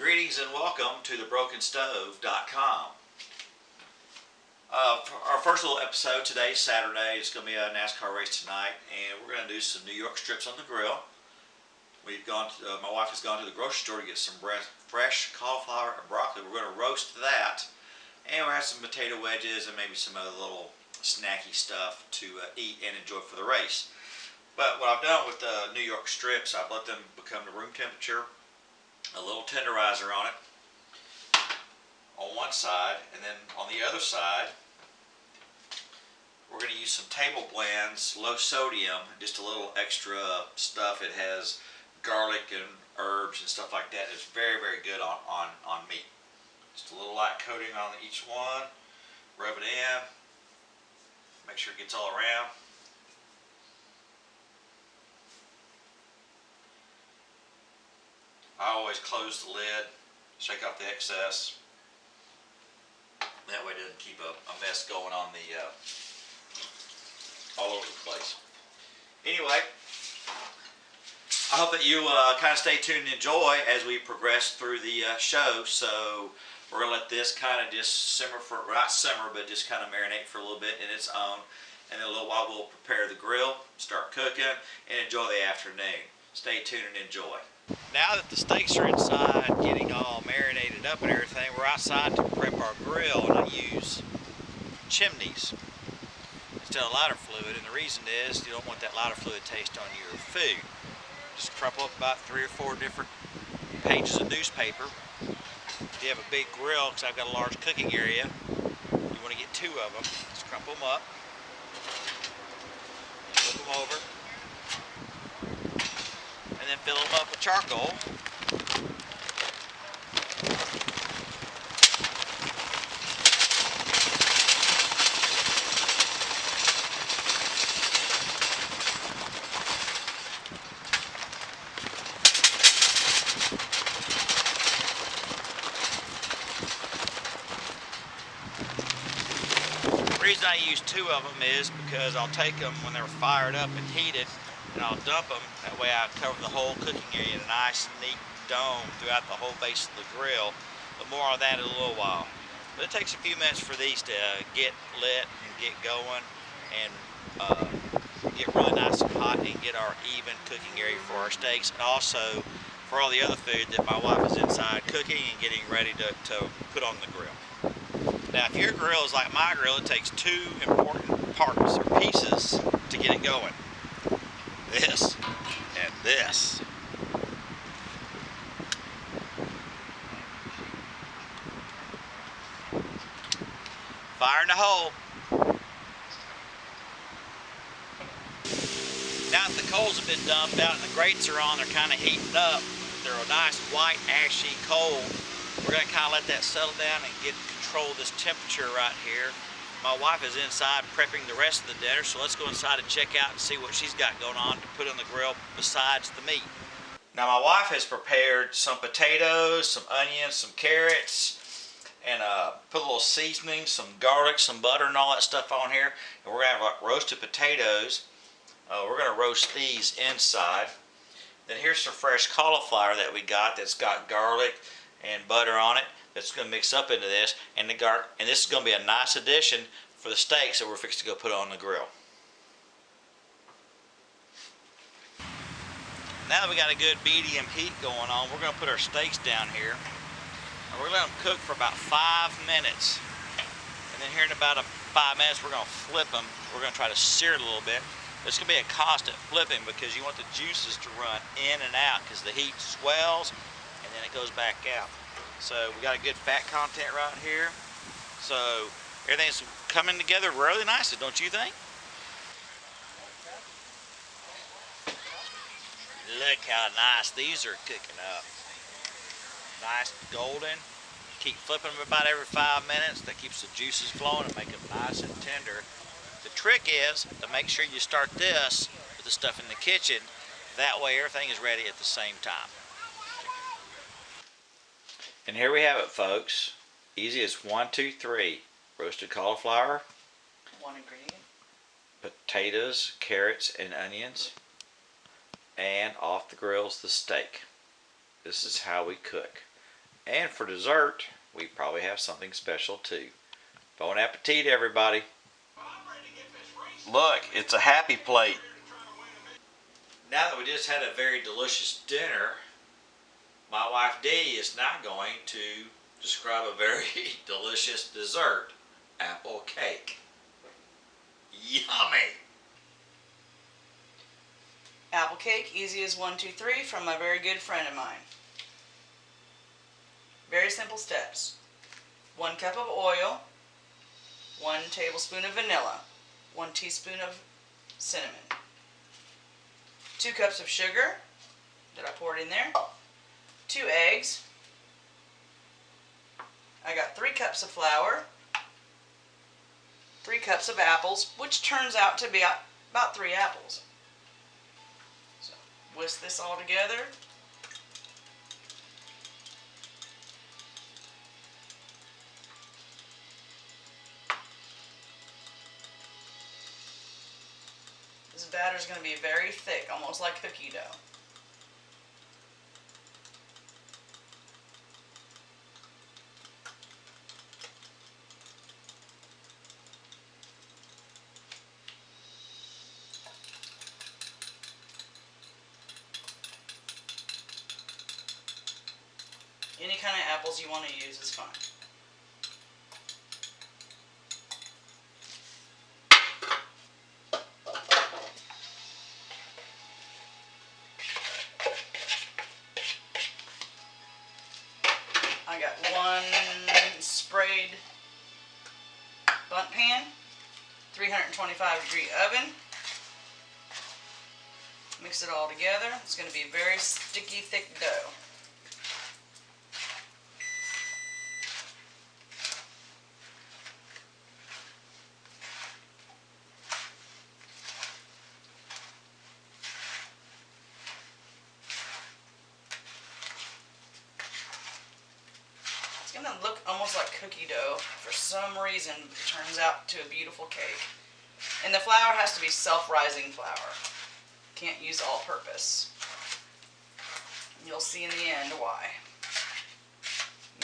Greetings and welcome to thebrokenstove.com. For our first little episode today, Saturday, it's going to be a NASCAR race tonight, and we're going to do some New York strips on the grill. We've gone to, my wife has gone to the grocery store to get some fresh cauliflower and broccoli. We're going to roast that, and we'll have some potato wedges and maybe some other little snacky stuff to eat and enjoy for the race. But what I've done with the New York strips, I've let them become to room temperature, a little tenderizer on it on one side, and then on the other side we're going to use some table blends, low sodium, just a little extra stuff. It has garlic and herbs and stuff like that. It's very, very good on meat. Just a little light coating on each one, rub it in, make sure it gets all around. I always close the lid, shake off the excess. That way it doesn't keep a mess going on the all over the place. Anyway, I hope that you kind of stay tuned and enjoy as we progress through the show. So we're going to let this kind of just simmer for, well, not simmer, but just kind of marinate for a little bit in its own. And then a little while we'll prepare the grill, start cooking, and enjoy the afternoon. Stay tuned and enjoy. Now that the steaks are inside, getting all marinated up and everything, we're outside to prep our grill, and I use chimneys instead of lighter fluid. And the reason is you don't want that lighter fluid taste on your food. Just crumple up about 3 or 4 different pages of newspaper. If you have a big grill, because I've got a large cooking area, you want to get 2 of them. Just crumple them up, flip them over, and then fill them up with charcoal. The reason I use 2 of them is because I'll take them when they're fired up and heated, and I'll dump them. That way I cover the whole cooking area in a nice, neat dome throughout the whole base of the grill. But more on that in a little while. But it takes a few minutes for these to get lit and get going and get really nice and hot and get our even cooking area for our steaks, and also for all the other food that my wife is inside cooking and getting ready to put on the grill. Now, if your grill is like my grill, it takes 2 important parts or pieces to get it going. This and this. Fire in the hole. Now that the coals have been dumped out and the grates are on, they're kind of heating up. They're a nice white ashy coal. We're going to kind of let that settle down and control this temperature right here. My wife is inside prepping the rest of the dinner, so let's go inside and check out and see what she's got going on to put on the grill besides the meat. Now my wife has prepared some potatoes, some onions, some carrots, and put a little seasoning, some garlic, some butter, and all that stuff on here. And we're going to have like roasted potatoes. We're going to roast these inside. Then here's some fresh cauliflower that we got that's got garlic and butter on it. That's going to mix up into this, and this is going to be a nice addition for the steaks that we're fixing to go put on the grill. Now that we got a good medium heat going on, we're going to put our steaks down here, and we're going to let them cook for about 5 minutes. And then here in about 5 minutes, we're going to flip them. We're going to try to sear it a little bit. It's going to be a constant flipping because you want the juices to run in and out, because the heat swells and then it goes back out. So we got a good fat content right here. So everything's coming together really nicely, don't you think? Look how nice these are cooking up. Nice golden. Keep flipping them about every 5 minutes. That keeps the juices flowing and make them nice and tender. The trick is to make sure you start this with the stuff in the kitchen. That way everything is ready at the same time. And here we have it, folks. Easy as 1, 2, 3. Roasted cauliflower. 1 ingredient. Potatoes, carrots, and onions. And off the grill's the steak. This is how we cook. And for dessert, we probably have something special too. Bon appetit, everybody. Look, it's a happy plate. Now that we just had a very delicious dinner, my wife Dee is now going to describe a very delicious dessert, apple cake. Yummy! Apple cake, easy as 1, 2, 3, from a very good friend of mine. Very simple steps. 1 cup of oil, 1 tablespoon of vanilla, 1 teaspoon of cinnamon, 2 cups of sugar that I poured in there, 2 eggs, I got 3 cups of flour, 3 cups of apples, which turns out to be about 3 apples. So whisk this all together. This batter is going to be very thick, almost like cookie dough. Any kind of apples you want to use is fine. I got 1 sprayed bundt pan, 325-degree oven. Mix it all together. It's going to be a very sticky, thick dough. It's going to look almost like cookie dough. For some reason, it turns out to a beautiful cake. And the flour has to be self-rising flour. Can't use all-purpose. You'll see in the end why.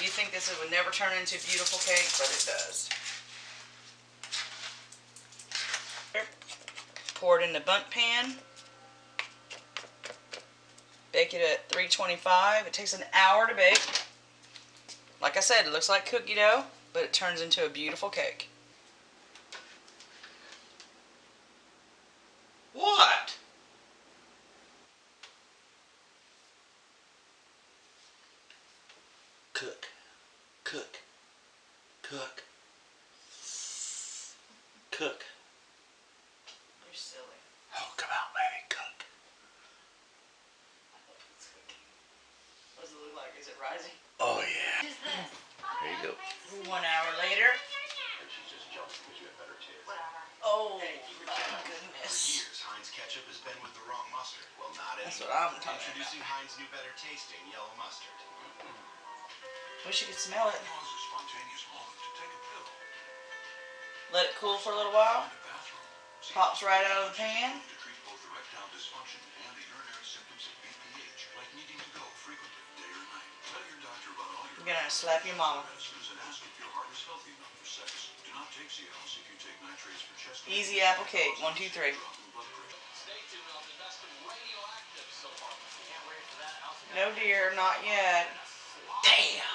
You think this would never turn into a beautiful cake, but it does. Pour it in the bundt pan. Bake it at 325. It takes an hour to bake. Like I said, it looks like cookie dough, but it turns into a beautiful cake. What? Cook, cook, cook, cook. You're silly. Oh, come on, baby, cook. It's cooking. What does it look like? Is it rising? Oh, yeah. There you go. 1 hour later. Oh, my goodness. Heinz ketchup has been with the wrong mustard. Well, not That's anymore. what I'm talking about. Introducing Heinz new better tasting yellow mustard. Wish you could smell it. Pause a spontaneous moment to take a pill. Let it cool for a little while. Pops right out of the pan. To treat both erectile dysfunction and the urinary symptoms of BPH, like needing to go frequently, day or night. Tell your doctor about all your You're gonna slap your mama. medicines and ask if your heart is healthy enough for sex. Do not take Cialis if you take nitrates for chest. Easy apple cake. 1, 2, 3. No, dear, not yet. Damn.